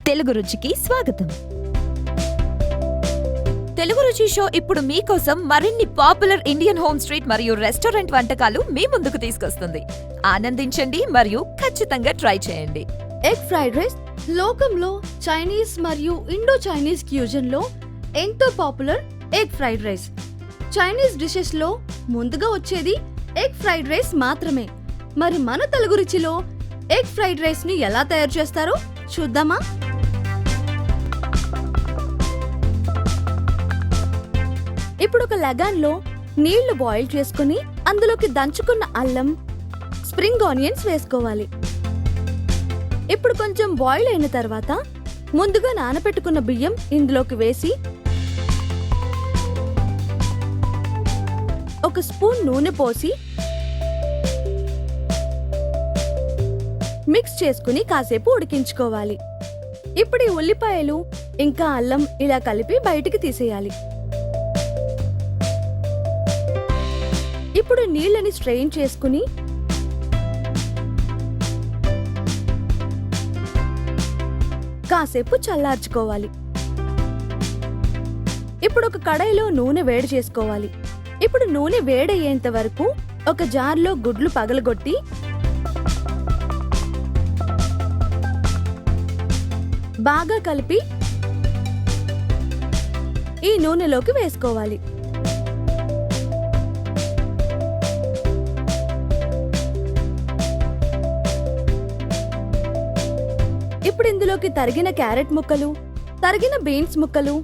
తెలుగు రుచికి స్వాగతం. తెలుగు రుచి షో ఇప్పుడు మీకోసం మరిన్ని పాపులర్ ఇండియన్ హోమ్ స్ట్రీట్ మరియు రెస్టారెంట్ వంటకాలు మీ ముందుకు తీసుకొస్తుంది. ఆనందించండి మరియు ఖచ్చితంగా ట్రై చేయండి. ఎగ్ ఫ్రైడ్ రైస్ లోకంలో చైనీస్ మరియు ఇండో చైనీస్ ఫ్యూజన్ లో ఎంతో popular egg fried rice. Chinese dishes లో ముందుగా వచ్చేది ఎగ్ ఫ్రైడ్ రైస్ మాత్రమే. మరి మన తెలుగు రుచిలో ఎగ్ ఫ్రైడ్ రైస్ ని ఎలా తయారు చేస్తారో చూద్దామా? ఇప్పుడు ఒక లగాన్ లో నీళ్లు బాయిల్ చేసుకుని అందులోకి దంచుకున్న అల్లం, స్ప్రింగ్ ఆనియన్స్ వేసుకోవాలి. ఇప్పుడు కొంచెం బాయిల్ అయిన తర్వాత ముందుగా నానబెట్టుకున్న బియ్యం ఇందులోకి వేసి ఒక స్పూన్ నూనె పోసి మిక్స్ చేసుకుని కాసేపు ఉడికించుకోవాలి. ఇప్పుడు ఈ ఉల్లిపాయలు ఇంకా అల్లం ఇలా కలిపి బయటికి తీసేయాలి. ఇప్పుడు నీళ్ళని స్ట్రెయిన్ చేసుకుని కాసేపు చల్లార్చుకోవాలి. ఇప్పుడు ఒక కడాయిలో నూనె వేడి చేసుకోవాలి. ఇప్పుడు నూనె వేడయ్యేంత వరకు ఒక జార్లో గుడ్లు పగలగొట్టి బాగా కలిపి ఈ నూనెలోకి వేసుకోవాలి. ఇప్పుడు ఇందులోకి తరిగిన క్యారెట్ ముక్కలు, తరిగిన బీన్స్ ముక్కలు,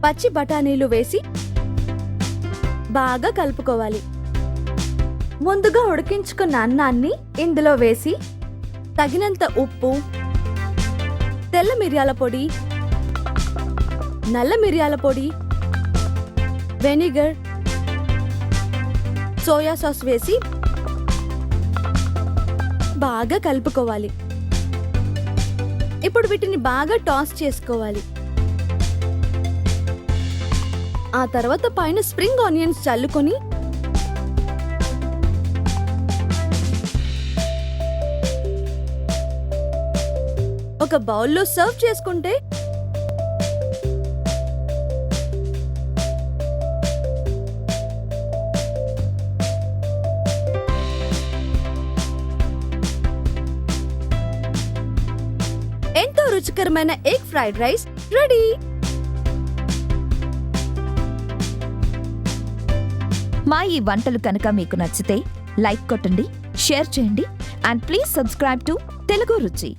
పచ్చి బఠానీలు వేసి బాగా కలుపుకోవాలి. ముందుగా ఉడికించుకున్న అన్నాన్ని ఇందులో వేసి తగినంత ఉప్పు, తెల్ల మిరియాల పొడి, నల్ల మిరియాల పొడి, వెనిగర్, సోయా సాస్ వేసి బాగా కలుపుకోవాలి. ఇప్పుడు వీటిని బాగా టాస్ చేసుకోవాలి. ఆ తర్వాత పైన స్ప్రింగ్ ఆనియన్స్ చల్లుకొని ఒక బౌల్లో సర్వ్ చేసుకుంటే ఎంతో రుచికరమైన ఎగ్ ఫ్రైడ్ రైస్ రెడీ. మా ఈ వంటలు కనుక మీకు నచ్చితే లైక్ కొట్టండి, షేర్ చేయండి and please subscribe to Telugu రుచి.